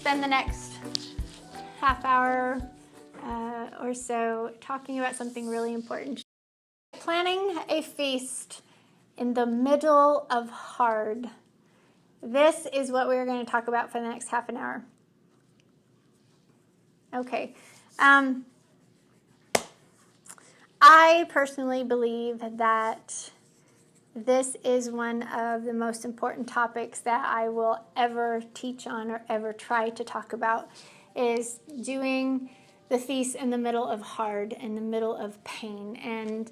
spend the next half hour or so talking about something really important. Planning a feast in the middle of hard. This is what we're going to talk about for the next half an hour. Okay. I personally believe that this is one of the most important topics that I will ever teach on or ever try to talk about, is doing the feast in the middle of hard, in the middle of pain. And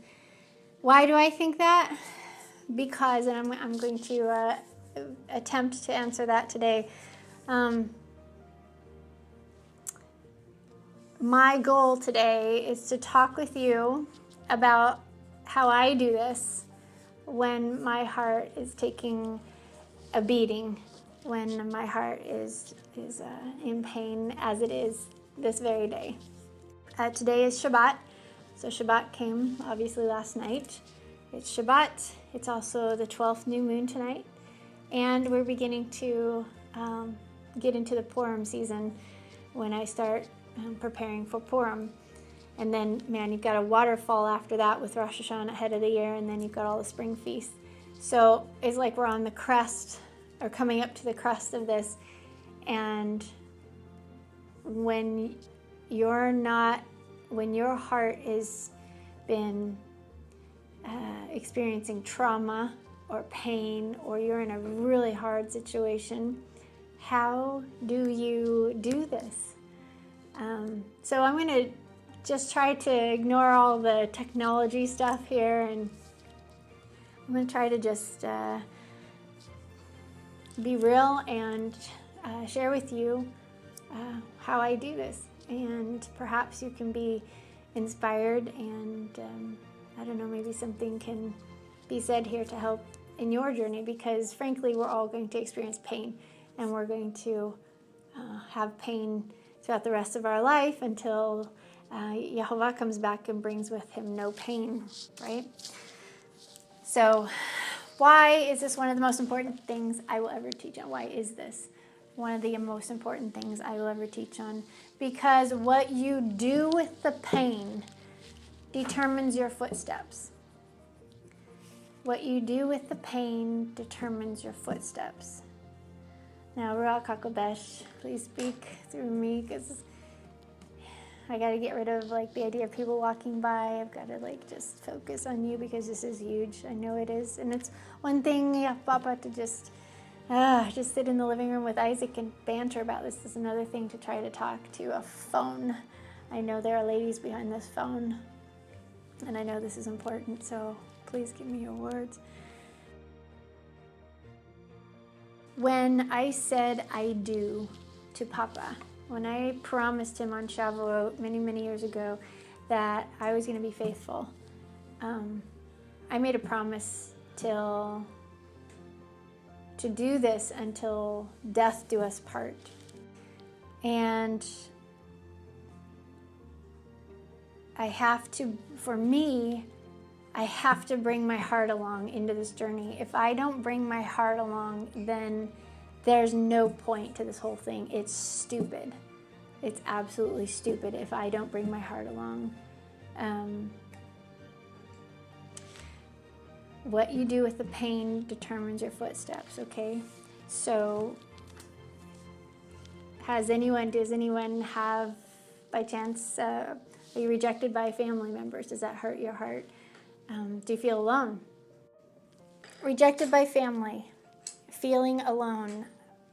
why do I think that? Because, and I'm going to attempt to answer that today. My goal today is to talk with you about how I do this when my heart is taking a beating, when my heart is in pain, as it is this very day. Today is Shabbat, so Shabbat came obviously last night. It's Shabbat. It's also the 12th new moon tonight, and we're beginning to get into the Purim season when I start preparing for Purim. And then, man, you've got a waterfall after that with Rosh Hashanah ahead of the year, and then you've got all the spring feasts. So it's like we're on the crest, or coming up to the crest of this. And when your heart has been experiencing trauma or pain, or you're in a really hard situation, how do you do this? So I'm going to just try to ignore all the technology stuff here, and I'm going to try to just be real and share with you how I do this. And perhaps you can be inspired, and I don't know, maybe something can be said here to help in your journey, because frankly, we're all going to experience pain, and we're going to have pain throughout the rest of our life until Yahovah comes back and brings with him no pain, right? So why is this one of the most important things I will ever teach on? Why is this one of the most important things I will ever teach on? Because what you do with the pain determines your footsteps. What you do with the pain determines your footsteps. Now, Ruach HaKodesh, please speak through me, because I got to get rid of the idea of people walking by. I've got to just focus on you, because this is huge. I know it is. And it's one thing, Papa, to just sit in the living room with Isaac and banter about this. Is another thing to try to talk to a phone. I know there are ladies behind this phone, and I know this is important, so please give me your words. When I said I do to Papa, when I promised him on Shavuot many, many years ago that I was going to be faithful, I made a promise to do this until death do us part. And I have to bring my heart along into this journey. If I don't bring my heart along, then there's no point to this whole thing. It's stupid. It's absolutely stupid if I don't bring my heart along. What you do with the pain determines your footsteps, okay? So, does anyone have, by chance, are you rejected by family members? Does that hurt your heart? Do you feel alone? Rejected by family, feeling alone,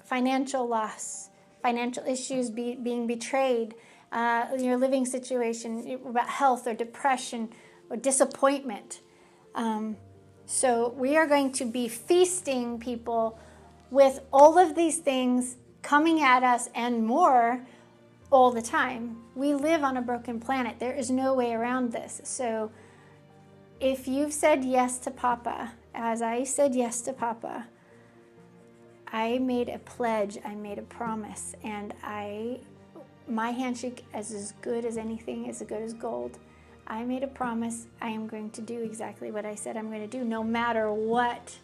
financial loss, financial issues, being betrayed, your living situation, about health or depression or disappointment. So we are going to be feasting people with all of these things coming at us and more all the time. We live on a broken planet. There is no way around this. So if you've said yes to Papa, as I said yes to Papa, I made a pledge, I made a promise, and my handshake is as good as anything, as good as gold. I made a promise. I am going to do exactly what I said I'm going to do, no matter what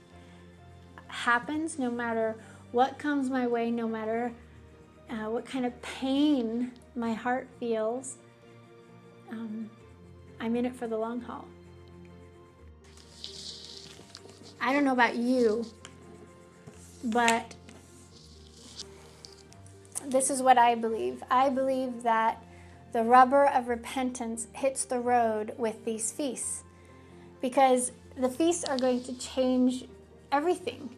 happens, no matter what comes my way, no matter what kind of pain my heart feels, I'm in it for the long haul. I don't know about you, but this is what I believe. I believe that the rubber of repentance hits the road with these feasts, because the feasts are going to change everything.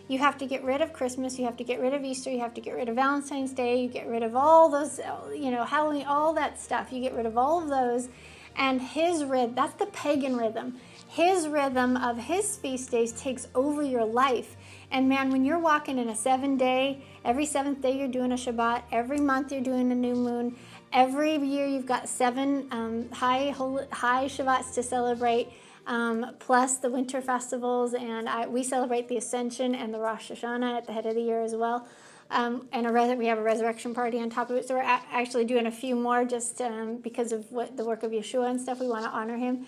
You have to get rid of Christmas, you have to get rid of Easter, you have to get rid of Valentine's Day, you get rid of all those, Halloween, all that stuff. You get rid of all of those, and his rhythm, that's the pagan rhythm. His rhythm of his feast days takes over your life. And man, when you're walking in a 7-day, every 7th day you're doing a Shabbat, every month you're doing a new moon, every year you've got 7 high Shabbats to celebrate, plus the winter festivals, and we celebrate the Ascension and the Rosh Hashanah at the head of the year as well. And we have a resurrection party on top of it, so we're actually doing a few more just because of the work of Yahshua and stuff. We want to honor him.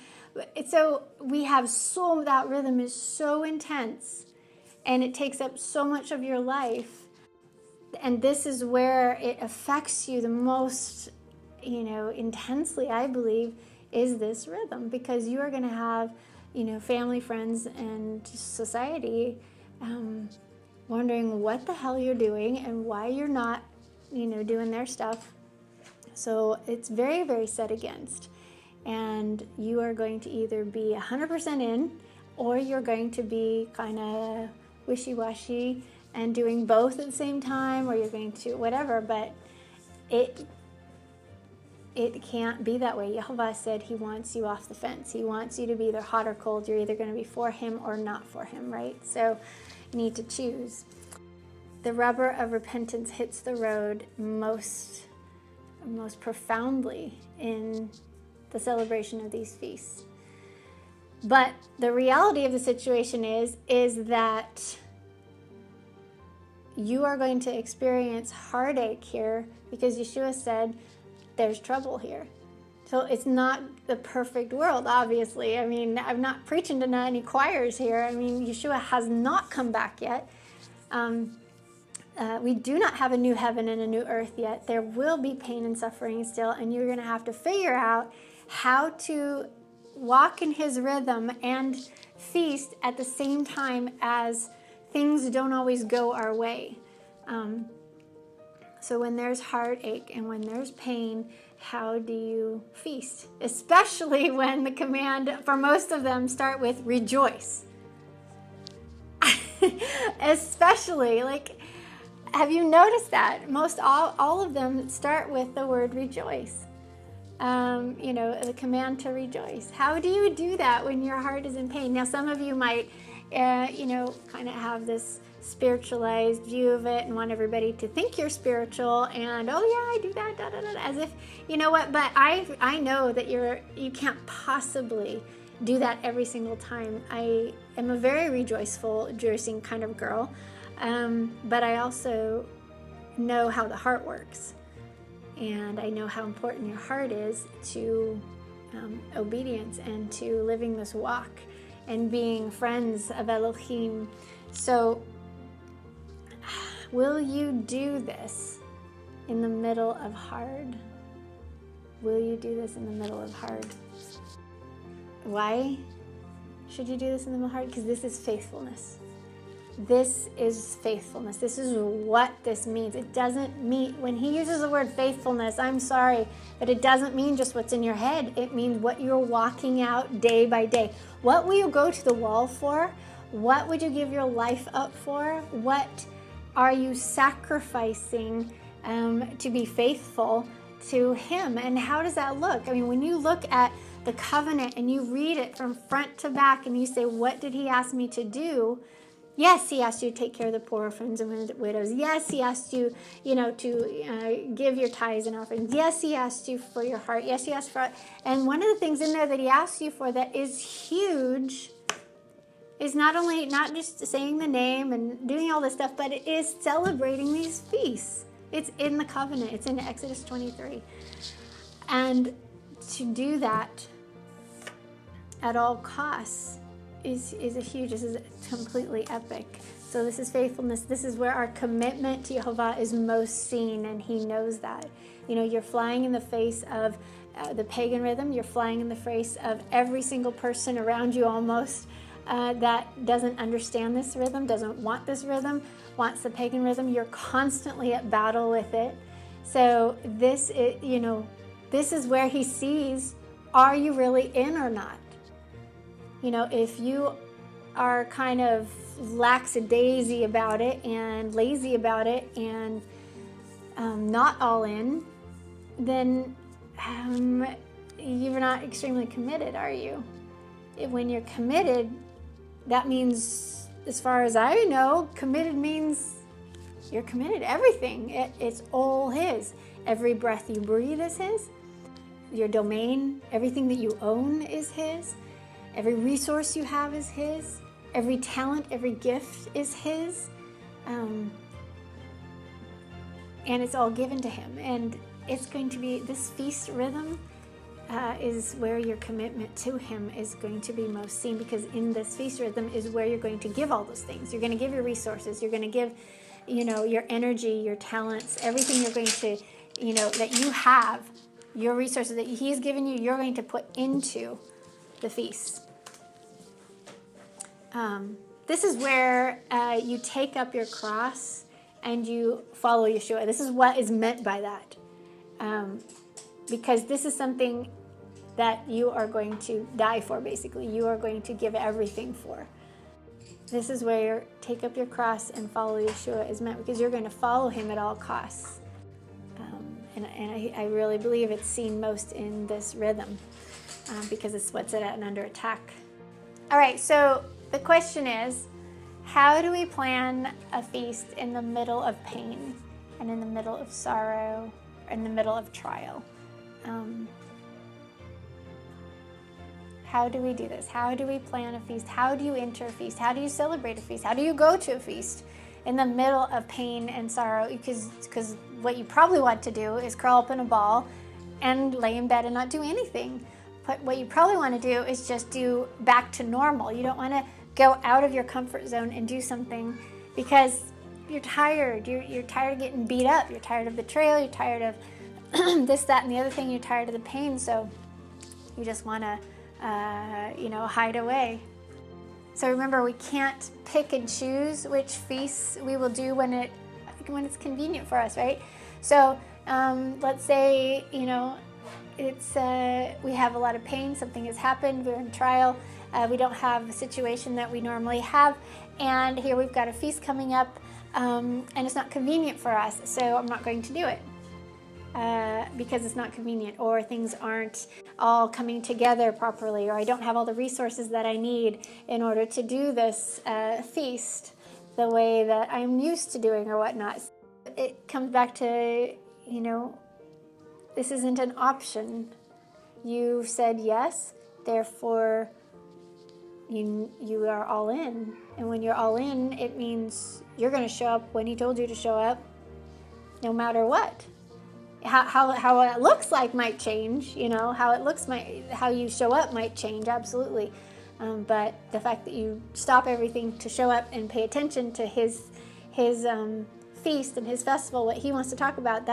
So we have that rhythm is so intense, and it takes up so much of your life. And this is where it affects you the most, intensely, I believe, is this rhythm, because you are going to have, family, friends, and society wondering what the hell you're doing and why you're not, doing their stuff. So it's very, very set against. And you are going to either be 100% in, or you're going to be kind of wishy-washy and doing both at the same time, or you're going to whatever. But it can't be that way. Yahweh said he wants you off the fence. He wants you to be either hot or cold. You're either going to be for him or not for him, right? So you need to choose. The rubber of repentance hits the road most profoundly in the celebration of these feasts. But the reality of the situation is that you are going to experience heartache here, because Yahshua said there's trouble here. So it's not the perfect world, obviously. I mean, I'm not preaching to any choirs here. I mean, Yahshua has not come back yet. We do not have a new heaven and a new earth yet. There will be pain and suffering still, and you're going to have to figure out how to walk in his rhythm and feast at the same time as things don't always go our way. So when there's heartache and when there's pain, how do you feast? Especially when the command for most of them start with rejoice. Especially, have you noticed that? All of them start with the word rejoice. The command to rejoice. How do you do that when your heart is in pain? Now, some of you might, kind of have this spiritualized view of it and want everybody to think you're spiritual and, oh yeah, I do that, da, da, da, as if, but I know that you can't possibly do that every single time. I am a very rejoicing kind of girl, but I also know how the heart works. And I know how important your heart is to obedience and to living this walk and being friends of Elohim. So will you do this in the middle of hard? Will you do this in the middle of hard? Why should you do this in the middle of hard? Because this is faithfulness. This is faithfulness. This is what this means. It doesn't mean, when he uses the word faithfulness, I'm sorry, but it doesn't mean just what's in your head. It means what you're walking out day by day. What will you go to the wall for? What would you give your life up for? What are you sacrificing to be faithful to him? And how does that look? I mean, when you look at the covenant and you read it from front to back and you say, what did he ask me to do? Yes, he asked you to take care of the poor, orphans, and widows. Yes, he asked you, to give your tithes and offerings. Yes, he asked you for your heart. Yes, he asked for, and one of the things in there that he asks you for that is huge is not just saying the name and doing all this stuff, but it is celebrating these feasts. It's in the covenant. It's in Exodus 23. And to do that at all costs is this is completely epic. So this is faithfulness. This is where our commitment to Yehovah is most seen, and he knows that. You know, you're flying in the face of the pagan rhythm. You're flying in the face of every single person around you almost that doesn't understand this rhythm, doesn't want this rhythm, wants the pagan rhythm. You're constantly at battle with it. So this is, you know, this is where he sees, are you really in or not? You know, if you are kind of lackadaisy about it and lazy about it and not all in, then you're not extremely committed, are you? When you're committed, that means, as far as I know, committed means you're committed. Everything, it's all his. Every breath you breathe is his. Your domain, everything that you own is his. Every resource you have is his. Every talent, every gift is his. And it's all given to him. And it's going to be, this feast rhythm is where your commitment to him is going to be most seen, because in this feast rhythm is where you're going to give all those things. You're going to give your resources. You're going to give, you know, your energy, your talents, everything you're going to, you know, that you have, your resources that he's given you, you're going to put into the feast. This is where you take up your cross and you follow Yahshua. This is what is meant by that. Because this is something that you are going to die for, basically. You are going to give everything for. This is where take up your cross and follow Yahshua is meant, because you're going to follow him at all costs. And I really believe it's seen most in this rhythm, because it's what's at and under attack. All right, so the question is, how do we plan a feast in the middle of pain and in the middle of sorrow, in the middle of trial? How do we do this? How do we plan a feast? How do you enter a feast? How do you celebrate a feast? How do you go to a feast in the middle of pain and sorrow? Because what you probably want to do is curl up in a ball and lay in bed and not do anything. But what you probably want to do is just do back to normal. You don't want to go out of your comfort zone and do something because you're tired. You're tired of getting beat up. You're tired of betrayal. You're tired of this, that, and the other thing. You're tired of the pain. So you just want to hide away. So remember, we can't pick and choose which feasts we will do when it's convenient for us, right? So let's say, it's we have a lot of pain, something has happened, we're in trial, we don't have a situation that we normally have, and here we've got a feast coming up, and it's not convenient for us, so I'm not going to do it. Because it's not convenient, or things aren't all coming together properly, or I don't have all the resources that I need in order to do this feast the way that I'm used to doing or whatnot. It comes back to, this isn't an option. You said yes, therefore you are all in. And when you're all in, it means you're going to show up when he told you to show up, no matter what. How it looks like might change, how you show up might change, absolutely. But the fact that you stop everything to show up and pay attention to his feast and his festival, what he wants to talk about,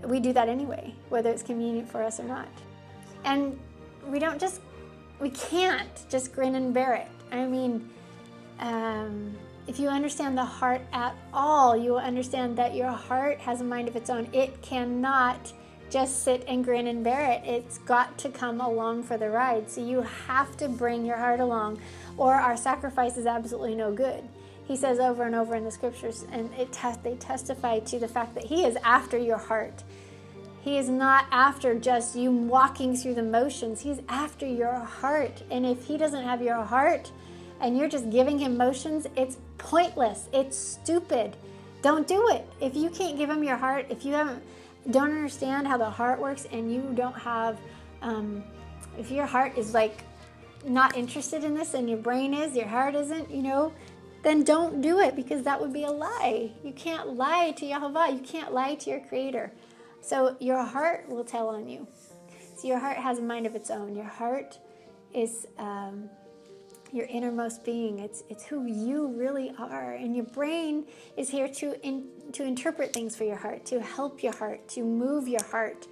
we do that anyway, whether it's convenient for us or not. And we can't just grin and bear it. I mean, if you understand the heart at all, you will understand that your heart has a mind of its own. It cannot just sit and grin and bear it. It's got to come along for the ride. So you have to bring your heart along, or our sacrifice is absolutely no good. He says over and over in the scriptures, and they testify to the fact that he is after your heart. He is not after just you walking through the motions. He's after your heart. And if he doesn't have your heart, and you're just giving him motions, it's pointless. It's stupid. Don't do it. If you can't give him your heart, if you don't understand how the heart works, and you don't have, if your heart is like not interested in this, and your brain is, your heart isn't, then don't do it, because that would be a lie. You can't lie to Yehovah. You can't lie to your Creator. So your heart will tell on you. So your heart has a mind of its own. Your heart is your innermost being. It's who you really are. And your brain is here to interpret things for your heart, to help your heart, to move your heart,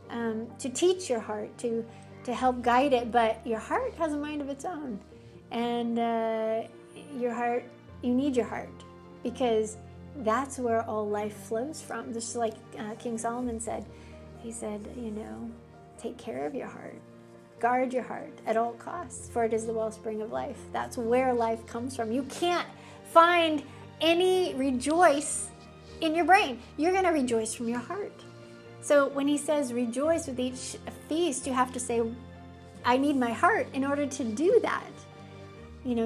to teach your heart, to help guide it. But your heart has a mind of its own. And your heart, you need your heart, because that's where all life flows from. Just like King Solomon said, he said, take care of your heart. Guard your heart at all costs, for it is the wellspring of life. That's where life comes from. You can't find any rejoice in your brain. You're going to rejoice from your heart. So when he says rejoice with each feast, you have to say, I need my heart in order to do that.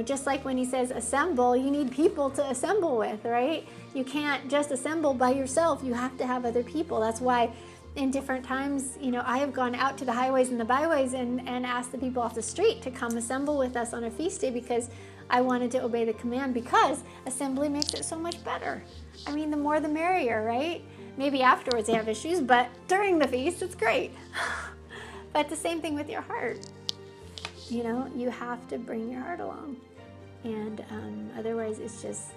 Just like when he says assemble, you need people to assemble with, right? You can't just assemble by yourself. You have to have other people. That's why in different times, I have gone out to the highways and the byways and asked the people off the street to come assemble with us on a feast day, because I wanted to obey the command, because assembly makes it so much better. I mean, the more the merrier, right? Maybe afterwards they have issues, but during the feast, it's great. But the same thing with your heart. You have to bring your heart along. And otherwise it's just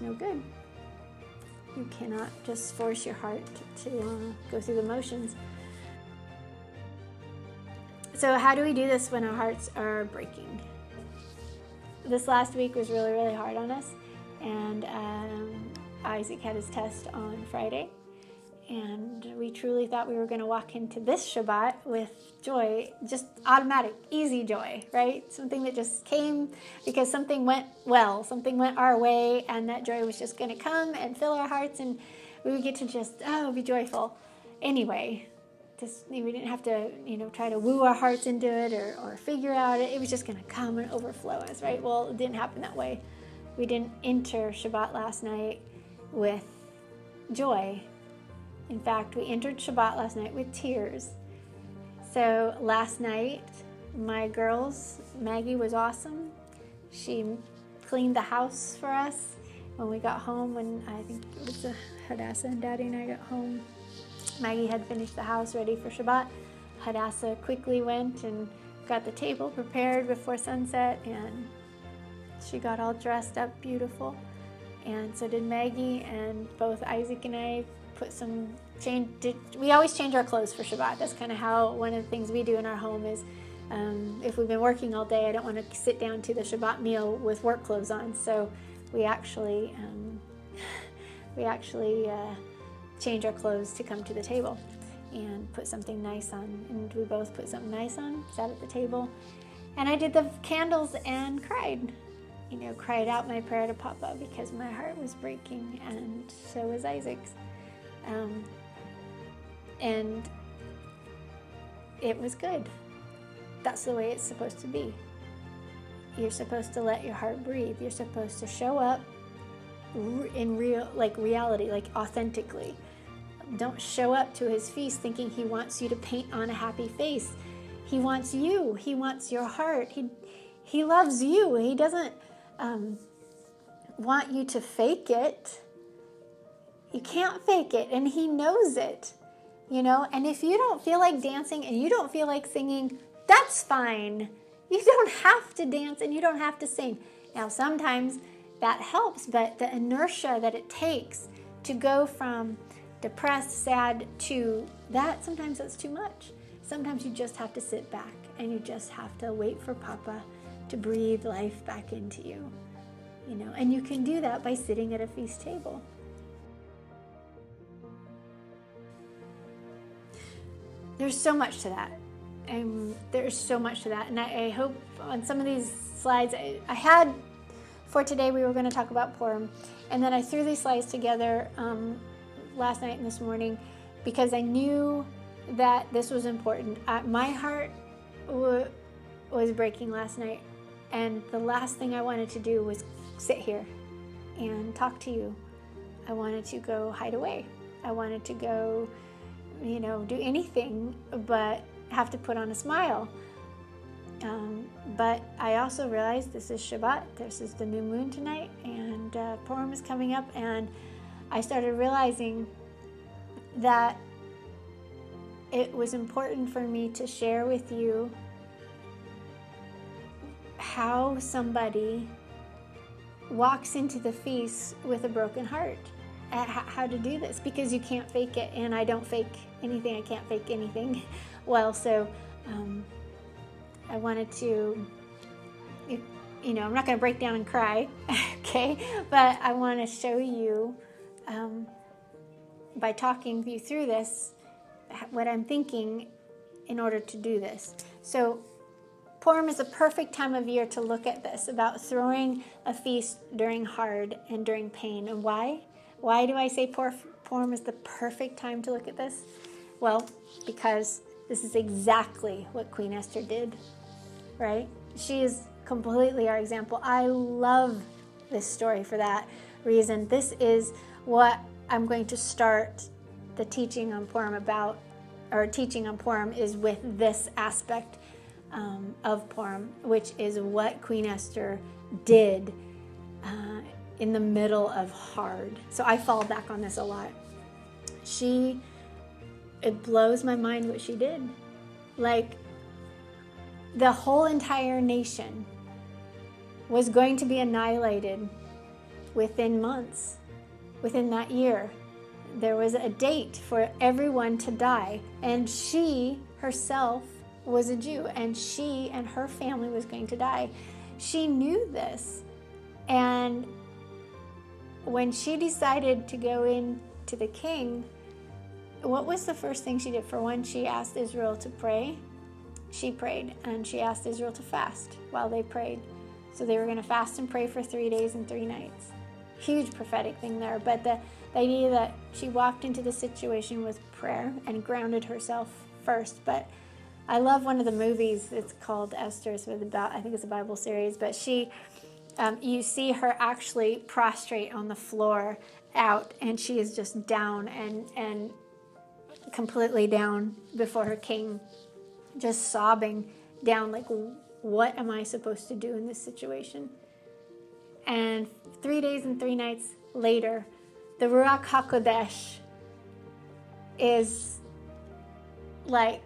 no good. You cannot just force your heart to go through the motions. So how do we do this when our hearts are breaking? This last week was really, really hard on us. And Isaac had his test on Friday. And we truly thought we were going to walk into this Shabbat with joy, just automatic, easy joy, right? Something that just came because something went well, something went our way, and that joy was just going to come and fill our hearts, and we would get to just, be joyful. Anyway, we didn't have to, try to woo our hearts into it or figure out it. It was just going to come and overflow us, right? Well, it didn't happen that way. We didn't enter Shabbat last night with joy. In fact, we entered Shabbat last night with tears. So last night, my girls, Maggie was awesome. She cleaned the house for us when we got home. When I think it was Hadassah and Daddy and I got home, Maggie had finished the house ready for Shabbat. Hadassah quickly went and got the table prepared before sunset, and she got all dressed up beautiful. And so did Maggie, and both Isaac and I we always change our clothes for Shabbat. That's kind of how one of the things we do in our home is, if we've been working all day, I don't want to sit down to the Shabbat meal with work clothes on. So we actually change our clothes to come to the table and put something nice on. And we both put something nice on, sat at the table, and I did the candles and cried. Cried out my prayer to Papa, because my heart was breaking, and so was Isaac's. And it was good. That's the way it's supposed to be. You're supposed to let your heart breathe. You're supposed to show up in reality, like authentically. Don't show up to his feast thinking he wants you to paint on a happy face. He wants you. He wants your heart. He loves you. He doesn't want you to fake it. You can't fake it, and he knows it, And if you don't feel like dancing and you don't feel like singing, that's fine. You don't have to dance and you don't have to sing. Now, sometimes that helps, but the inertia that it takes to go from depressed, sad to that, sometimes that's too much. Sometimes you just have to sit back and you just have to wait for Papa to breathe life back into you, And you can do that by sitting at a feast table. There's so much to that. There's so much to that. And I hope on some of these slides, I had for today, we were going to talk about Purim. And then I threw these slides together last night and this morning because I knew that this was important. My heart was breaking last night. And the last thing I wanted to do was sit here and talk to you. I wanted to go hide away. I wanted to go do anything but have to put on a smile. But I also realized this is Shabbat. This is the new moon tonight, and Purim is coming up, and I started realizing that it was important for me to share with you how somebody walks into the feast with a broken heart, how to do this, because you can't fake it, and I don't fake anything. I can't fake anything. Well, so I wanted to, I'm not going to break down and cry, okay, but I want to show you, by talking you through this, what I'm thinking in order to do this. So Purim is a perfect time of year to look at this, about throwing a feast during hard and during pain. And why? Why do I say Purim is the perfect time to look at this? Well, because this is exactly what Queen Esther did, right? She is completely our example. I love this story for that reason. This is what I'm going to start the teaching on Purim about, or teaching on Purim is with this aspect of Purim, which is what Queen Esther did in the middle of hard. So I fall back on this a lot. It blows my mind what she did. Like, the whole entire nation was going to be annihilated within months, within that year. There was a date for everyone to die, and she herself was a Jew, and she and her family was going to die. She knew this, and when she decided to go in to the king, what was the first thing she did? For one, she asked Israel to pray. She prayed, and she asked Israel to fast while they prayed. So they were going to fast and pray for 3 days and 3 nights. Huge prophetic thing there, but the idea that she walked into the situation with prayer and grounded herself first. But I love one of the movies. It's called Esther. It's about, I think it's a Bible series, but you see her actually prostrate on the floor out, and she is just down and completely down before her king, just sobbing down, like, what am I supposed to do in this situation? And 3 days and 3 nights later, the Ruach HaKodesh is like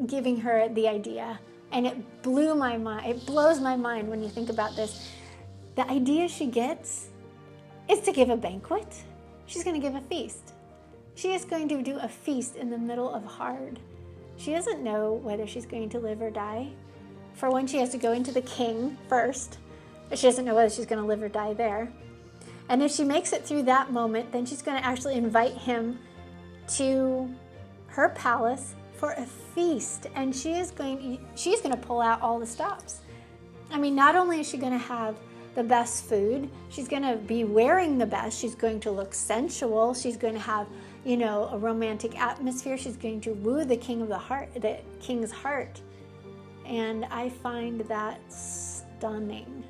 giving her the idea. And it blew my mind. It blows my mind when you think about this. The idea she gets is to give a banquet. She's going to give a feast. She is going to do a feast in the middle of hard. She doesn't know whether she's going to live or die. For one, she has to go into the king first. She doesn't know whether she's going to live or die there. And if she makes it through that moment, then she's going to actually invite him to her palace for a feast. And she's going to pull out all the stops. I mean, not only is she going to have the best food, she's going to be wearing the best. She's going to look sensual. She's going to have, a romantic atmosphere. She's going to woo the king's heart. And I find that stunning.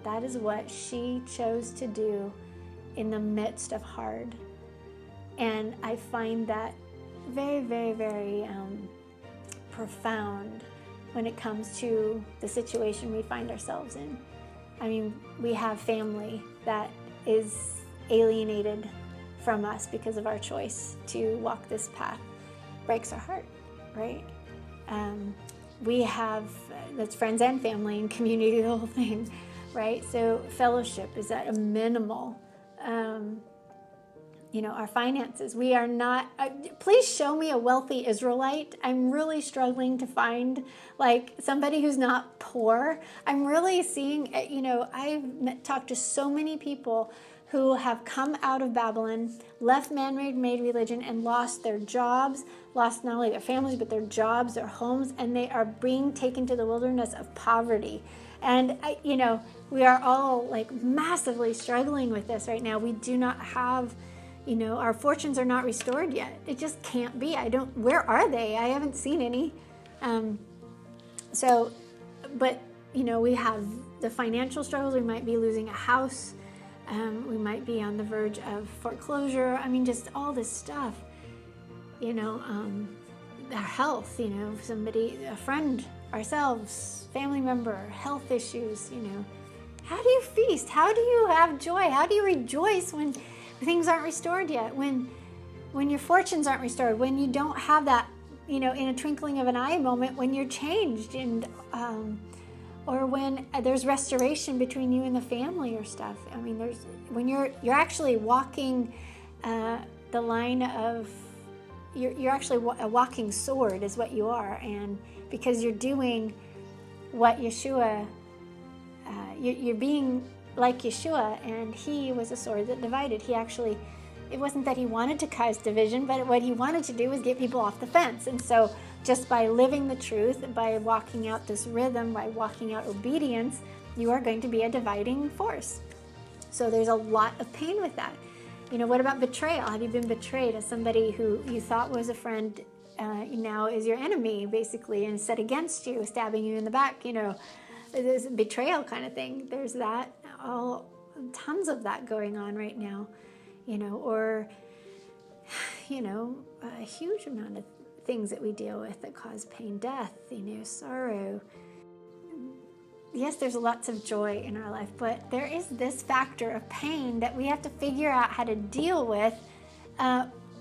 That is what she chose to do in the midst of hard. And I find that very, very, very profound when it comes to the situation we find ourselves in. I mean, we have family that is alienated from us because of our choice to walk this path. Breaks our heart, right? We have, that's friends and family and community, the whole thing, right? So fellowship is at a minimal. Our finances. We are not, please show me a wealthy Israelite. I'm really struggling to find somebody who's not poor. I'm really seeing, I've talked to so many people who have come out of Babylon, left man-made religion, and lost their jobs, lost not only their families, but their jobs, their homes, and they are being taken to the wilderness of poverty. And, we are all massively struggling with this right now. We do not have, our fortunes are not restored yet. It just can't be. Where are they? I haven't seen any. We have the financial struggles. We might be losing a house. We might be on the verge of foreclosure. I mean, just all this stuff, our health, a friend, ourselves, family member, health issues, How do you feast? How do you have joy? How do you rejoice when things aren't restored yet? When your fortunes aren't restored? When you don't have that in a twinkling of an eye moment when you're changed, and or when there's restoration between you and the family or stuff. I mean, when you're actually walking the line of, you're actually a walking sword is what you are, and because you're doing what Yahshua, you're being like Yahshua, and he was a sword that divided. He actually, it wasn't that he wanted to cause division, but what he wanted to do was get people off the fence. And so just by living the truth, by walking out this rhythm, by walking out obedience, you are going to be a dividing force. So there's a lot of pain with that. What about betrayal? Have you been betrayed as somebody who you thought was a friend, now is your enemy, basically, and set against you, stabbing you in the back? There's a betrayal kind of thing. There's that, tons of that going on right now, or, a huge amount of things that we deal with that cause pain, death, sorrow. Yes, there's lots of joy in our life, but there is this factor of pain that we have to figure out how to deal with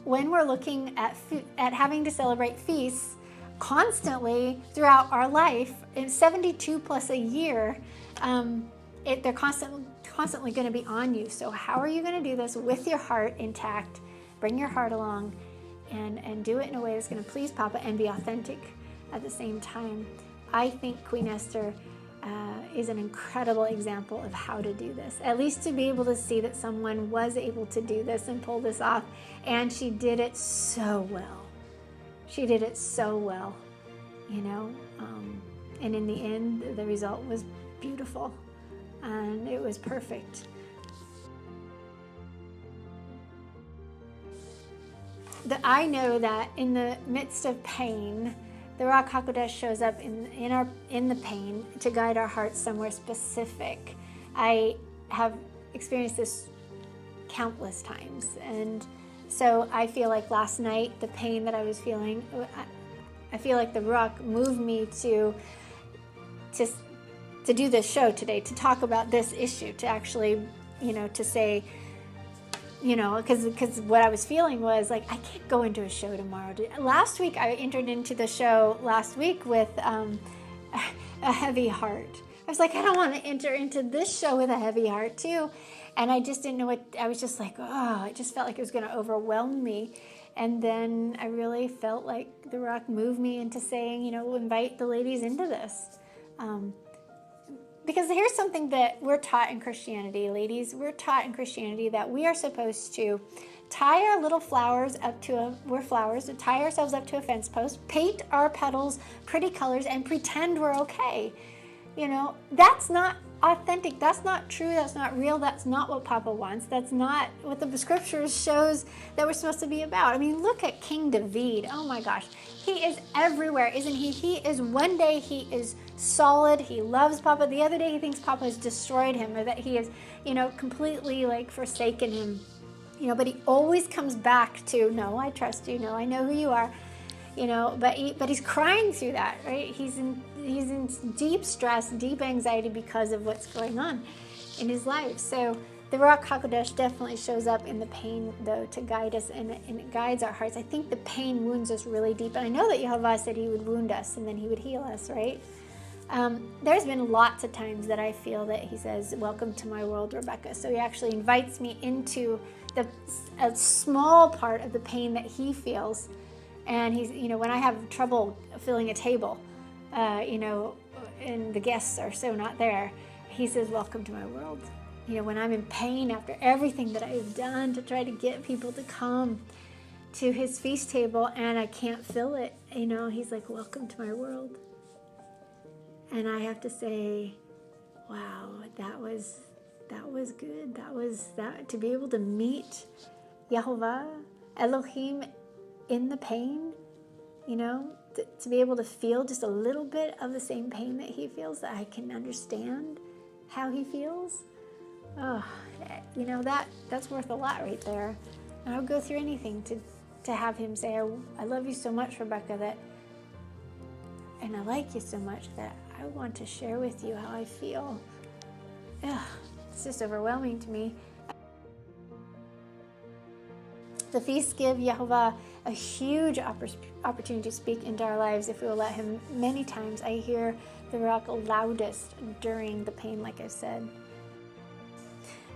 when we're looking at having to celebrate feasts constantly throughout our life. In 72 plus a year, they're constantly going to be on you. So how are you going to do this with your heart intact? Bring your heart along and do it in a way that's going to please Papa and be authentic at the same time. I think Queen Esther is an incredible example of how to do this, at least to be able to see that someone was able to do this and pull this off, and she did it so well. She did it so well, and in the end, the result was beautiful, and it was perfect. I know that in the midst of pain, the Ruach HaKodesh shows up in the pain to guide our hearts somewhere specific. I have experienced this countless times, and so I feel like last night, the pain that I was feeling, I feel like the Ruach moved me to do this show today, to talk about this issue, to actually, to say, because what I was feeling was like, I can't go into a show tomorrow. Last week, I entered into the show with a heavy heart. I was like, I don't want to enter into this show with a heavy heart too. And I just didn't know what, I was just like, it just felt like it was going to overwhelm me. And then I really felt like the Ruach moved me into saying, invite the ladies into this. Because here's something that we're taught in Christianity, ladies. We're taught in Christianity that we are supposed to tie our little flowers up to tie ourselves up to a fence post, paint our petals pretty colors, and pretend we're okay. That's not authentic. That's not true. That's not real. That's not what Papa wants. That's not what the scriptures shows that we're supposed to be about. I mean, look at King David. Oh my gosh. He is everywhere, isn't he? He is, one day he is solid. He loves Papa. The other day he thinks Papa has destroyed him, or that he is, completely forsaken him. But he always comes back to, no, I trust you. No, I know who you are. But he's crying through that, right? He's in deep stress, deep anxiety because of what's going on in his life. So the Ruach HaKodesh definitely shows up in the pain, though, to guide us, and it guides our hearts. I think the pain wounds us really deep, and I know that Yehovah said he would wound us and then he would heal us, right? There's been lots of times that I feel that he says, welcome to my world, Rebekah. So he actually invites me into a small part of the pain that he feels. And he's, when I have trouble filling a table, and the guests are so not there, he says, welcome to my world. When I'm in pain after everything that I've done to try to get people to come to his feast table and I can't fill it, he's like, welcome to my world. And I have to say, wow, that was good. That to be able to meet Yehovah, Elohim, in the pain, to be able to feel just a little bit of the same pain that he feels, that I can understand how he feels. Oh, that's worth a lot right there. And I would go through anything to have him say, I love you so much, Rebekah, and I like you so much that I want to share with you how I feel. Ugh, it's just overwhelming to me. The feasts give Yahovah a huge opportunity to speak into our lives if we will let him. Many times I hear the rock loudest during the pain, like I said.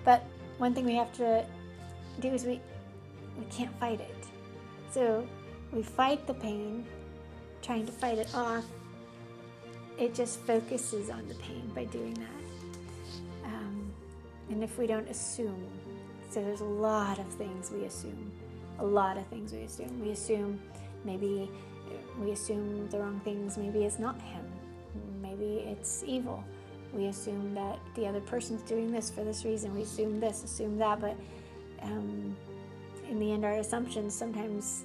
But one thing we have to do is we can't fight it. So we fight the pain, trying to fight it off. It just focuses on the pain by doing that. And if we don't assume, so there's a lot of things we assume. We assume maybe we assume the wrong things. Maybe it's not him. Maybe it's evil. We assume that the other person's doing this for this reason. We assume this, assume that. But in the end, our assumptions sometimes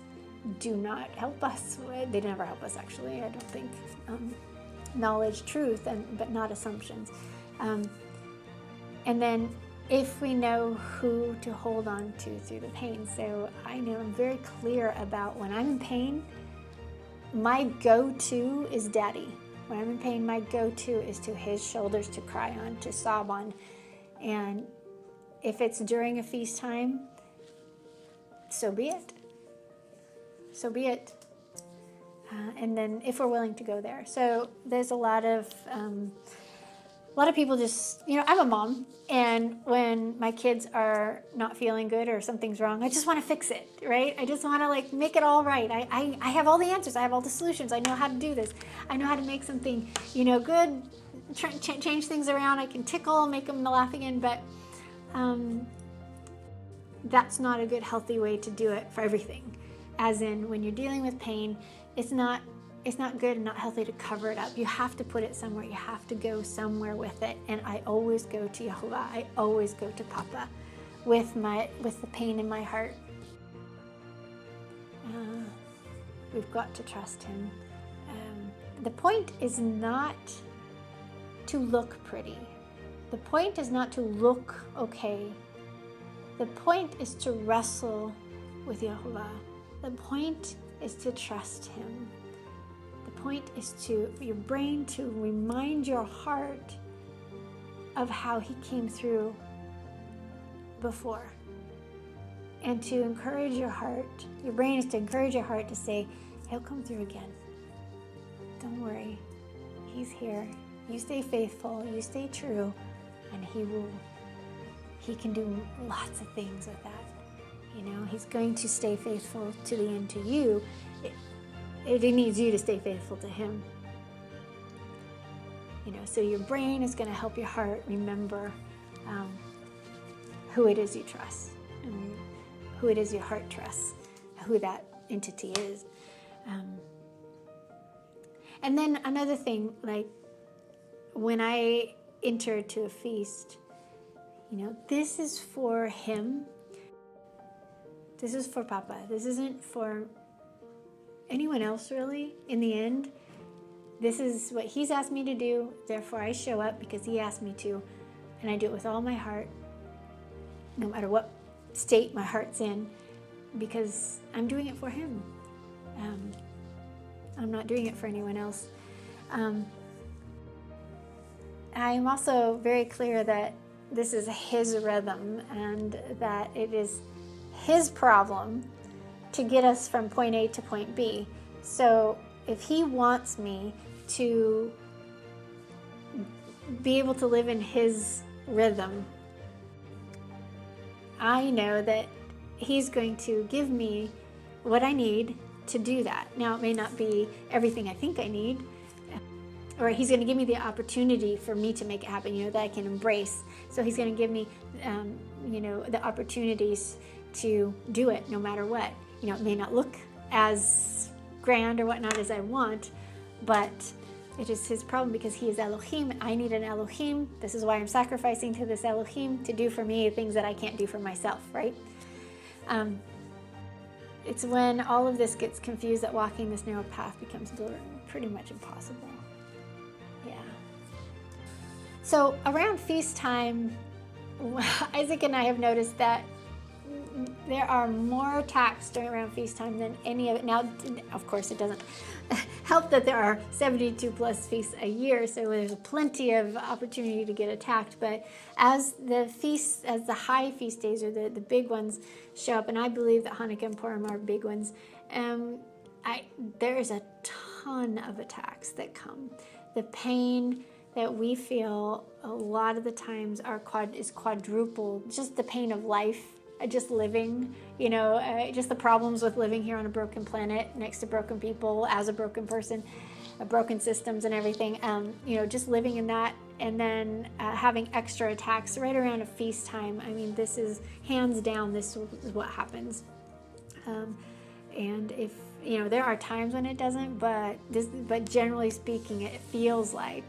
do not help us. They never help us, actually, I don't think. Knowledge, truth, but not assumptions. And then if we know who to hold on to through the pain. So I know I'm very clear about when I'm in pain, my go-to is Daddy. When I'm in pain, my go-to is to his shoulders to cry on, to sob on. And if it's during a feast time, so be it. So be it. And then if we're willing to go there. So there's a lot of people just, I'm a mom, and when my kids are not feeling good or something's wrong, I just want to fix it, right? I just want to make it all right. I have all the answers. I have all the solutions. I know how to do this. I know how to make something, good, change things around. I can tickle, make them laugh again, but that's not a good, healthy way to do it for everything. As in, when you're dealing with pain, it's not good and not healthy to cover it up. You have to put it somewhere. You have to go somewhere with it. And I always go to Yahovah. I always go to Papa with the pain in my heart. We've got to trust him. The point is not to look pretty. The point is not to look okay. The point is to wrestle with Yahovah. The point is to trust him. The point is for your brain to remind your heart of how he came through before. And to encourage your heart, your brain is to encourage your heart to say, he'll come through again. Don't worry, he's here. You stay faithful, you stay true, and he can do lots of things with that. He's going to stay faithful to the end to you. It needs you to stay faithful to him. So your brain is going to help your heart remember who it is you trust, and who it is your heart trusts, who that entity is. And then another thing, when I enter to a feast, this is for him. This is for Papa. This isn't for anyone else, really. In the end, this is what he's asked me to do. Therefore, I show up because he asked me to. And I do it with all my heart, no matter what state my heart's in, because I'm doing it for him. I'm not doing it for anyone else. I'm also very clear that this is his rhythm and that it is his problem to get us from point A to point B. So if he wants me to be able to live in his rhythm, I know that he's going to give me what I need to do that. Now, it may not be everything I think I need, or he's going to give me the opportunity for me to make it happen, that I can embrace. So he's going to give me, the opportunities to do it no matter what. It may not look as grand or whatnot as I want, but it is his problem because he is Elohim. I need an Elohim. This is why I'm sacrificing to this Elohim to do for me things that I can't do for myself, right? It's when all of this gets confused that walking this narrow path becomes pretty much impossible. Yeah. So around feast time, Isaac and I have noticed that there are more attacks during around feast time than any of it. Now, of course, it doesn't help that there are 72 plus feasts a year, so there's plenty of opportunity to get attacked. But as the feasts, as the high feast days or the big ones show up, and I believe that Hanukkah and Purim are big ones, there is a ton of attacks that come. The pain that we feel a lot of the times is quadrupled. Just the pain of life, just living, just the problems with living here on a broken planet next to broken people, as a broken person, broken systems and everything. Just living in that, and then having extra attacks right around a feast time. I mean, this is hands down, this is what happens. And if there are times when it doesn't, but generally speaking, it feels like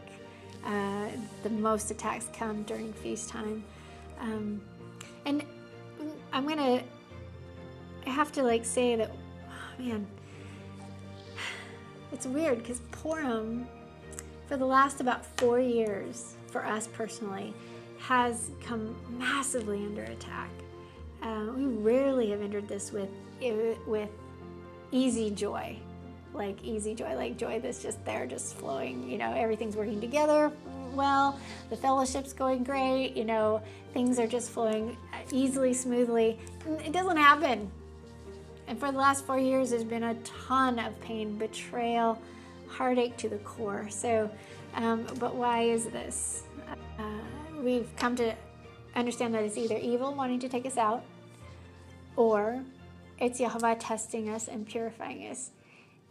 the most attacks come during feast time. And I have to say that, man, it's weird because Purim, for the last about 4 years, for us personally, has come massively under attack. We rarely have entered this with easy joy, like joy that's just there, just flowing. Everything's working together well, the fellowship's going great, things are just flowing easily, smoothly. It doesn't happen. And for the last 4 years, there's been a ton of pain, betrayal, heartache to the core. So, but why is this? We've come to understand that it's either evil wanting to take us out, or it's Yahweh testing us and purifying us.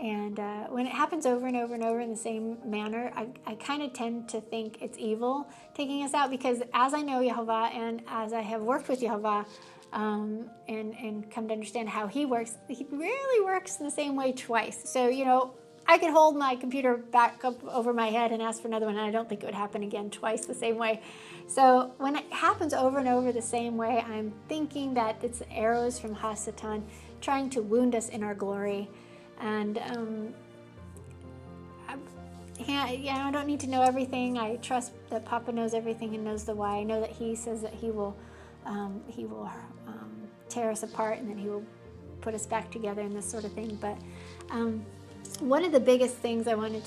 And when it happens over and over and over in the same manner, I kind of tend to think it's evil taking us out, because as I know Yahweh and as I have worked with Yahweh and come to understand how he works, he rarely works in the same way twice. So, I could hold my computer back up over my head and ask for another one, and I don't think it would happen again twice the same way. So when it happens over and over the same way, I'm thinking that it's arrows from Hasatan trying to wound us in our glory. And I don't need to know everything. I trust that Papa knows everything and knows the why. I know that he says that he will tear us apart, and then he will put us back together and this sort of thing. But one of the biggest things I wanted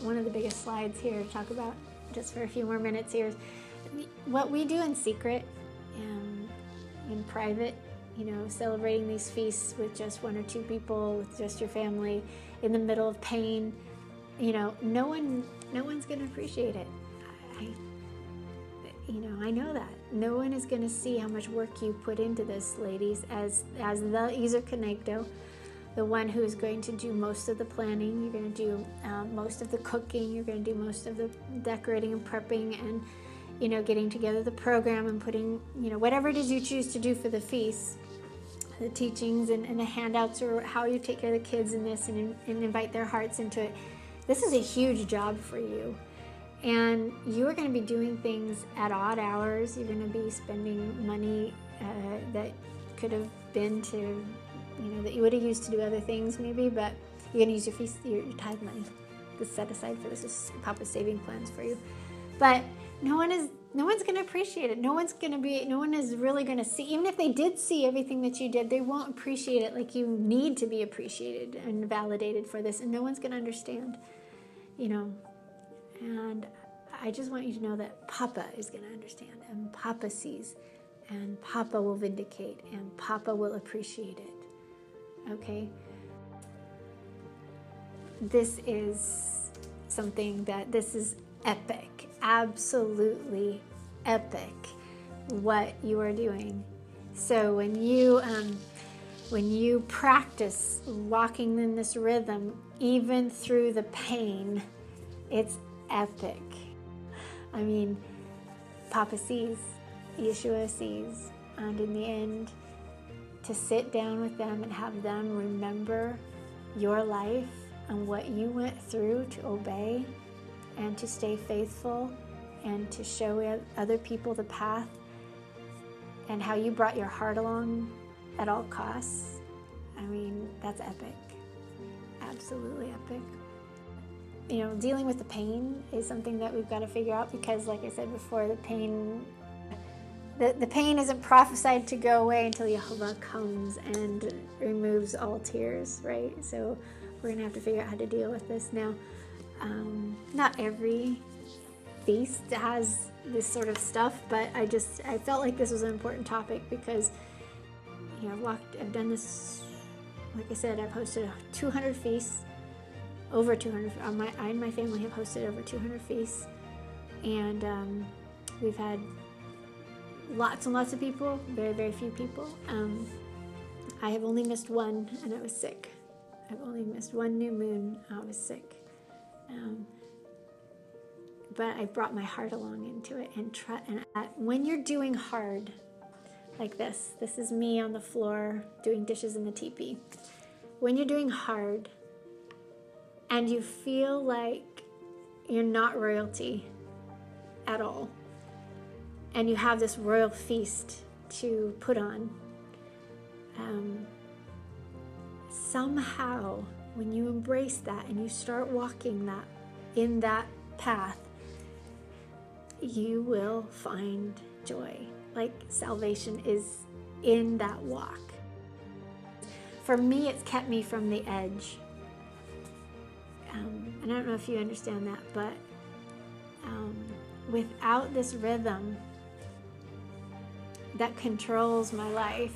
one of the biggest slides here to talk about, just for a few more minutes here, is what we do in secret, in private, celebrating these feasts with just one or two people, with just your family, in the middle of pain. No one's going to appreciate it. I know that. No one is going to see how much work you put into this, ladies, as the Izer Konegdo, the one who is going to do most of the planning. You're going to do most of the cooking. You're going to do most of the decorating and prepping, and getting together the program and putting whatever it is you choose to do for the feast, the teachings and the handouts, or how you take care of the kids in this and invite their hearts into it. This is a huge job for you, and you are going to be doing things at odd hours. You're going to be spending money that could have been to that you would have used to do other things maybe, but you're going to use your tithe money that's set aside for this. This is Papa's saving plans for you. But no one's going to appreciate it. No one is really going to see. Even if they did see everything that you did, they won't appreciate it like you need to be appreciated and validated for this, and no one's going to understand, And I just want you to know that Papa is going to understand, and Papa sees, and Papa will vindicate, and Papa will appreciate it. Okay? This is this is epic, absolutely epic, what you are doing. So when you practice walking in this rhythm, even through the pain, it's epic. I mean, Papa sees, Yahshua sees, and in the end, to sit down with them and have them remember your life and what you went through to obey and to stay faithful and to show other people the path, and how you brought your heart along at all costs. I mean, that's epic. Absolutely epic. Dealing with the pain is something that we've got to figure out, because like I said before, the pain the pain isn't prophesied to go away until Yahuwah comes and removes all tears, right? So we're going to have to figure out how to deal with this now. Not every feast has this sort of stuff, but I felt like this was an important topic because, I've done this, like I said, I've hosted 200 feasts, over 200. I and my family have hosted over 200 feasts, and we've had lots and lots of people, very, very few people. I have only missed one, and I was sick. I've only missed one new moon. I was sick. But I brought my heart along into it. And when you're doing hard, like this is me on the floor doing dishes in the teepee. When you're doing hard, and you feel like you're not royalty at all, and you have this royal feast to put on, somehow when you embrace that and you start walking in that path, you will find joy. Like salvation is in that walk. For me, it's kept me from the edge. And I don't know if you understand that, but without this rhythm that controls my life,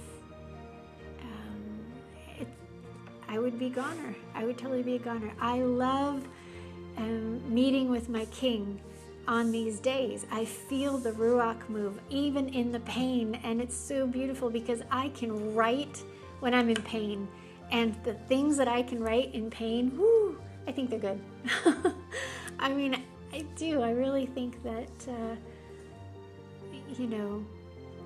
I would be a goner. I would totally be a goner. I love meeting with my King on these days. I feel the Ruach move, even in the pain, and it's so beautiful because I can write when I'm in pain, and the things that I can write in pain, whoo, I think they're good. I mean, I do. I really think that,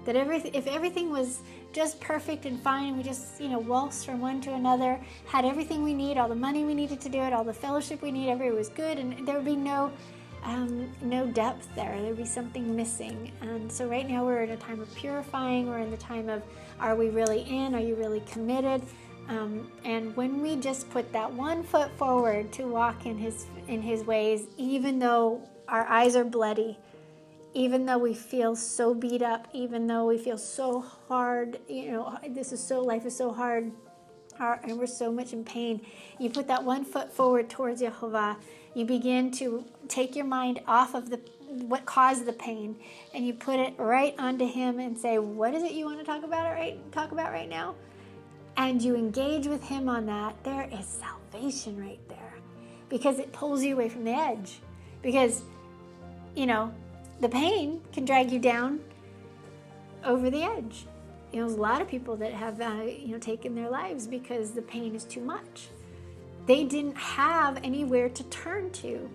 that if everything was just perfect and fine, and we just, waltzed from one to another, had everything we need, all the money we needed to do it, all the fellowship we need, everything was good, and there would be no depth there. There'd be something missing. And so right now we're in a time of purifying. We're in the time of, are we really in? Are you really committed? And when we just put that one foot forward to walk in his ways, even though our eyes are bloody, even though we feel so beat up, even though we feel so hard, life is so hard, and we're so much in pain, you put that one foot forward towards Yahuwah. You begin to take your mind off of what caused the pain, and you put it right onto him and say, what is it you want to talk about right now? And you engage with him on that. There is salvation right there, because it pulls you away from the edge. Because, the pain can drag you down over the edge. There's a lot of people that have, taken their lives because the pain is too much. They didn't have anywhere to turn to.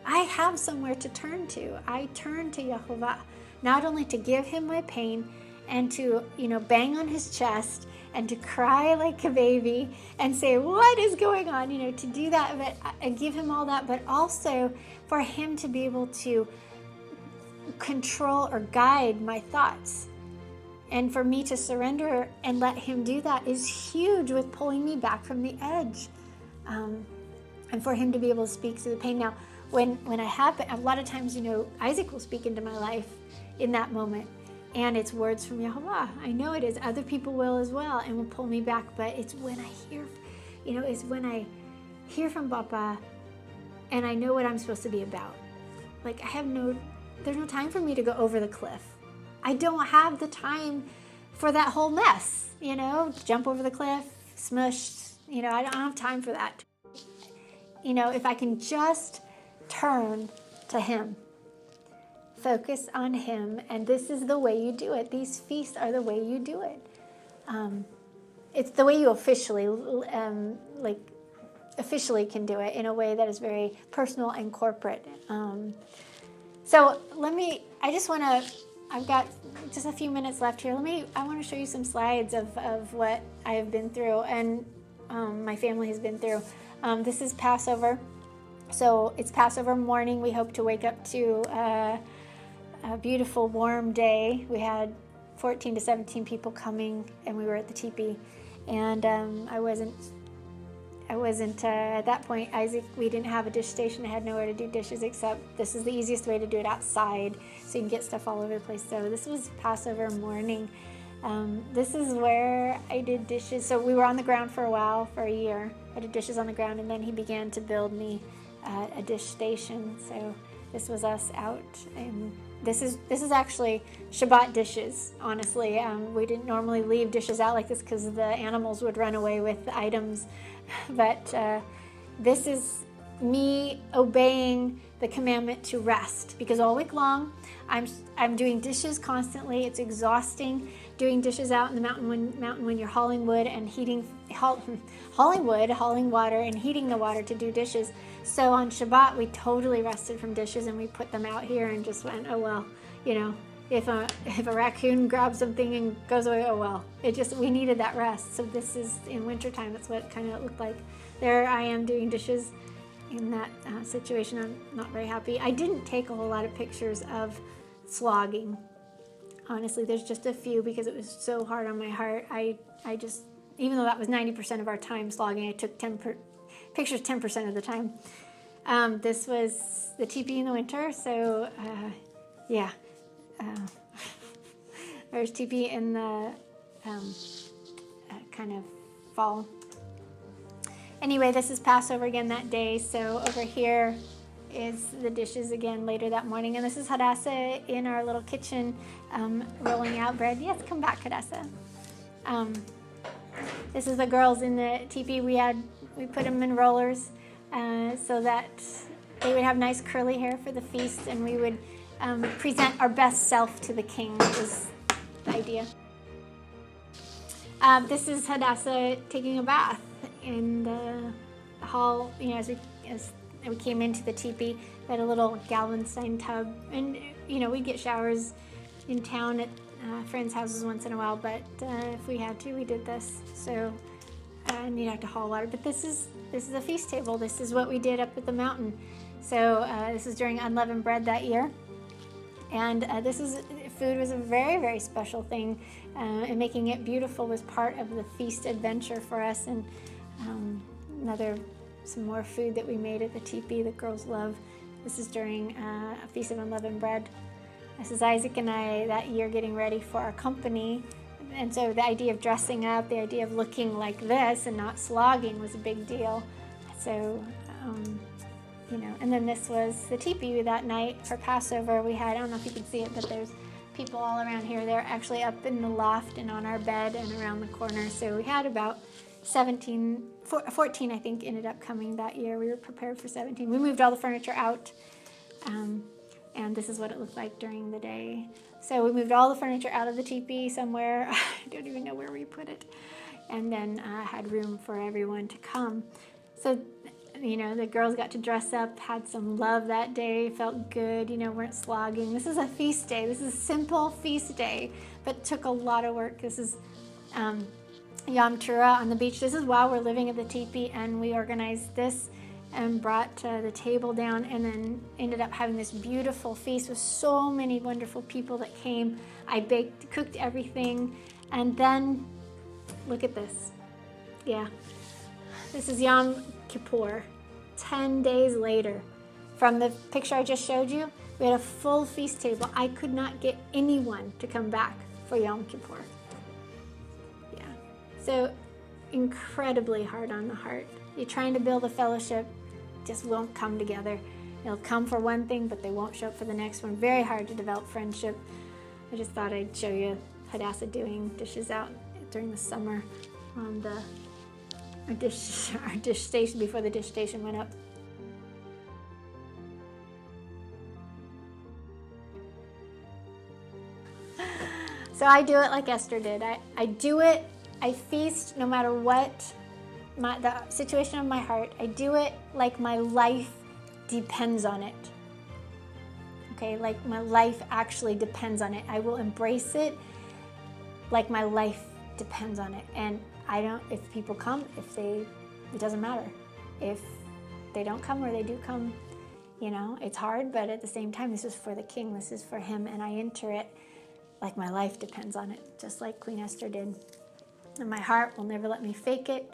I have somewhere to turn to. I turn to Yahuwah, not only to give him my pain and to, bang on his chest and to cry like a baby and say, what is going on? To do that, but I give him all that, but also for him to be able to control or guide my thoughts. And for me to surrender and let him do that is huge with pulling me back from the edge. And for him to be able to speak through the pain. Now, when I have, a lot of times, Isaac will speak into my life in that moment. And it's words from Yahuwah. I know it is. Other people will as well and will pull me back. But it's when I hear from Papa and I know what I'm supposed to be about. Like, there's no time for me to go over the cliff. I don't have the time for that whole mess, jump over the cliff, smushed, I don't have time for that. If I can just turn to him, focus on him, and this is the way you do it. These feasts are the way you do it. It's the way you officially can do it in a way that is very personal and corporate. I've got just a few minutes left here. I want to show you some slides of what I have been through and my family has been through. This is Passover. So it's Passover morning. We hope to wake up to a beautiful warm day. We had 14 to 17 people coming and we were at the teepee. And I I wasn't, at that point, Isaac, we didn't have a dish station. I had nowhere to do dishes except this is the easiest way to do it outside so you can get stuff all over the place. So this was Passover morning. This is where I did dishes. So we were on the ground for a while, for a year. I did dishes on the ground, and then he began to build me a dish station. So this was us out, and this is actually Shabbat dishes, honestly. We didn't normally leave dishes out like this because the animals would run away with the items. But this is me obeying the commandment to rest, because all week long I'm doing dishes constantly. It's exhausting doing dishes out in the mountain when you're hauling wood and hauling water and heating the water to do dishes. So on Shabbat we totally rested from dishes, and we put them out here and just went, oh well, you know, if a raccoon grabs something and goes away, oh well. We needed that rest. So this is in wintertime. That's what it kind of looked like. There I am doing dishes in that situation. I'm not very happy. I didn't take a whole lot of pictures of slogging. Honestly, there's just a few because it was so hard on my heart. I just, even though that was 90% of our time slogging, I took pictures 10% of the time. This was the teepee in the winter. So yeah. There's teepee in the kind of fall. Anyway, this is Passover again that day. So over here is the dishes again later that morning. And this is Hadassah in our little kitchen rolling out bread. Yes, come back, Hadassah. This is the girls in the teepee. We put them in rollers so that they would have nice curly hair for the feast, and we would present our best self to the king, was the idea. This is Hadassah taking a bath in the hall. You know, as we came into the teepee, we had a little Galvanstein tub, and you know, we'd get showers in town at friends' houses once in a while, but if we had to, we did this. So and you'd have to haul water. But this is a feast table. This is what we did up at the mountain. So this is during unleavened bread that year. And food was a very, very special thing, and making it beautiful was part of the feast adventure for us. And some more food that we made at the teepee that girls love. This is during a feast of unleavened bread. This is Isaac and I that year getting ready for our company. And so the idea of dressing up, the idea of looking like this and not slogging was a big deal. So, you know, and then this was the teepee that night for Passover. We had, I don't know if you can see it, but there's people all around here. They're actually up in the loft and on our bed and around the corner. So we had about 14 I think ended up coming that year. We were prepared for 17. We moved all the furniture out, and this is what it looked like during the day. So we moved all the furniture out of the teepee somewhere. I don't even know where we put it. And then had room for everyone to come. So, you know, the girls got to dress up, had some love that day, felt good, you know, weren't slogging. This is a feast day. This is a simple feast day, but took a lot of work. This is Yom Teruah on the beach. This is while we're living at the teepee, and we organized this and brought the table down, and then ended up having this beautiful feast with so many wonderful people that came. I cooked everything, and then look at this. Yeah, this is Yom Kippur. 10 days later, from the picture I just showed you, we had a full feast table. I could not get anyone to come back for Yom Kippur. Yeah, so incredibly hard on the heart. You're trying to build a fellowship, just won't come together. They'll come for one thing, but they won't show up for the next one. Very hard to develop friendship. I just thought I'd show you Hadassah doing dishes out during the summer on our dish station before the dish station went up. So I do it like Esther did. I do it, I feast no matter what the situation of my heart. I do it like my life depends on it. Okay, like my life actually depends on it. I will embrace it like my life depends on it. And if people come, it doesn't matter. If they don't come or they do come, you know, it's hard, but at the same time, this is for the king, this is for him, and I enter it like my life depends on it, just like Queen Esther did. And my heart will never let me fake it.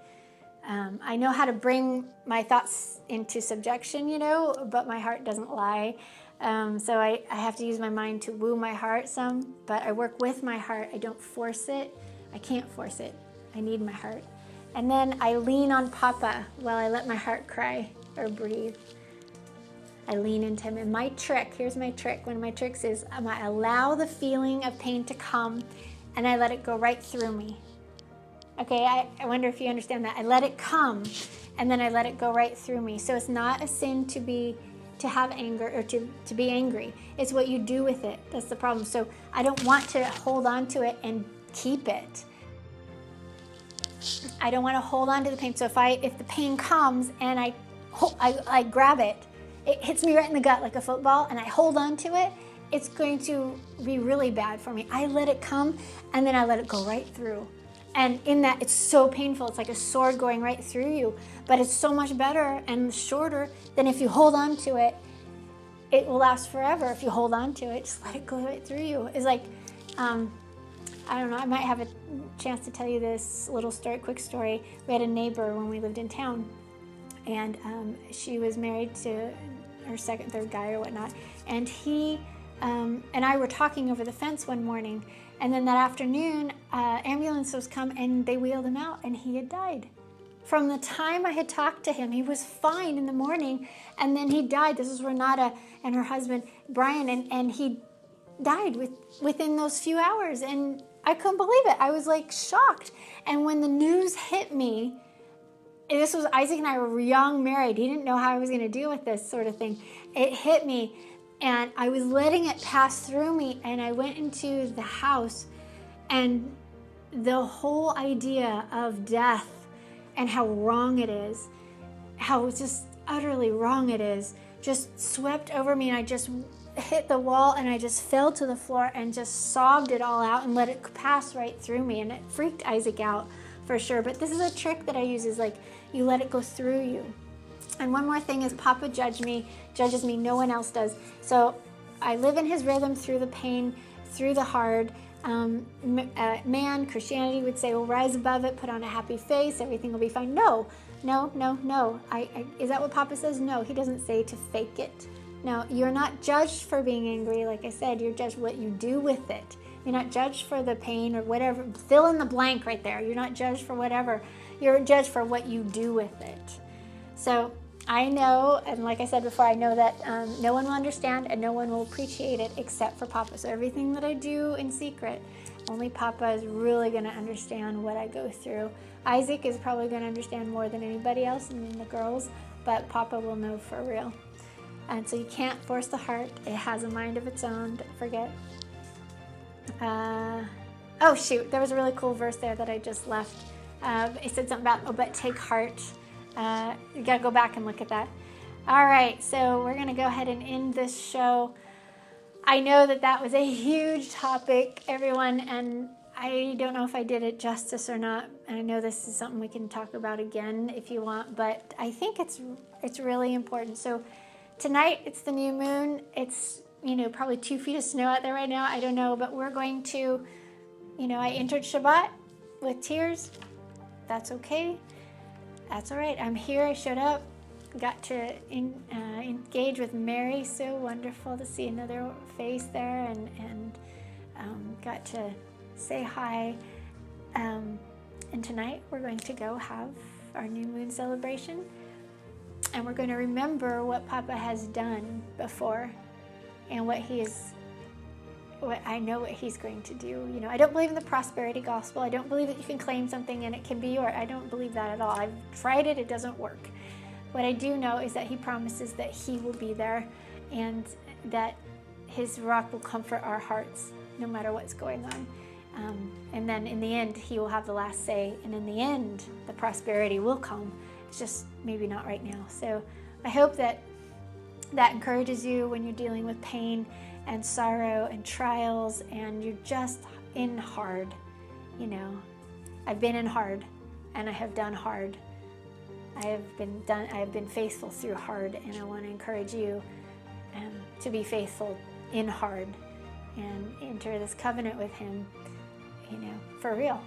I know how to bring my thoughts into subjection, but my heart doesn't lie. So I have to use my mind to woo my heart some, but I work with my heart. I don't force it. I can't force it. I need my heart. And then I lean on Papa while I let my heart cry or breathe. I lean into him. And my trick, here's my trick. One of my tricks is I allow the feeling of pain to come and I let it go right through me. Okay, I wonder if you understand that. I let it come and then I let it go right through me. So it's not a sin to have anger or to be angry. It's what you do with it. That's the problem. So I don't want to hold on to it and keep it. I don't want to hold on to the pain. So if the pain comes and I grab it, it hits me right in the gut like a football, and I hold on to it, it's going to be really bad for me. I let it come, and then I let it go right through. And in that, it's so painful. It's like a sword going right through you. But it's so much better and shorter than if you hold on to it. It will last forever if you hold on to it. Just let it go right through you. It's like, I don't know, I might have a chance to tell you this little story, quick story. We had a neighbor when we lived in town, and she was married to her second, third guy or whatnot, and he and I were talking over the fence one morning, and then that afternoon, ambulance was come and they wheeled him out, and he had died. From the time I had talked to him, he was fine in the morning, and then he died. This was Renata and her husband, Brian, and he died within those few hours, and I couldn't believe it. I was like shocked. And when the news hit me, and this was Isaac and I were young, married. He didn't know how I was going to deal with this sort of thing. It hit me, and I was letting it pass through me, and I went into the house, and the whole idea of death and how wrong it is, how just utterly wrong it is, just swept over me, and I just hit the wall, and I just fell to the floor and just sobbed it all out and let it pass right through me, and it freaked Isaac out for sure. But this is a trick that I use, is like you let it go through you. And one more thing is Papa judges me, no one else does. So I live in his rhythm through the pain, through the hard. Man, Christianity would say, well, rise above it, put on a happy face, everything will be fine. No. Is that what Papa says? No, he doesn't say to fake it. No, you're not judged for being angry. Like I said, you're judged what you do with it. You're not judged for the pain or whatever. Fill in the blank right there. You're not judged for whatever. You're judged for what you do with it. So I know, and like I said before, I know that no one will understand and no one will appreciate it except for Papa. So everything that I do in secret, only Papa is really going to understand what I go through. Isaac is probably going to understand more than anybody else, and the girls, but Papa will know for real. And so you can't force the heart. It has a mind of its own. Don't forget. Oh, shoot. There was a really cool verse there that I just left. It said something about, but take heart. You got to go back and look at that. All right. So we're going to go ahead and end this show. I know that was a huge topic, everyone, and I don't know if I did it justice or not. I know this is something we can talk about again if you want, but I think it's really important. So tonight, it's the new moon. It's, probably 2 feet of snow out there right now. I don't know, but we're going to, I entered Shabbat with tears. That's okay. That's all right. I'm here. I showed up. Got to engage with Mary. So wonderful to see another face there, and got to say hi. And tonight, we're going to go have our new moon celebration. And we're going to remember what Papa has done before and what I know what he's going to do. I don't believe in the prosperity gospel. I don't believe that you can claim something and it can be yours. I don't believe that at all. I've tried it. It doesn't work. What I do know is that he promises that he will be there and that his rock will comfort our hearts no matter what's going on. And then in the end, he will have the last say. And in the end, the prosperity will come. It's just maybe not right now. So I hope that encourages you when you're dealing with pain and sorrow and trials and you're just in hard. I've been in hard and I have done hard. I have been faithful through hard, and I want to encourage you to be faithful in hard and enter this covenant with him, for real.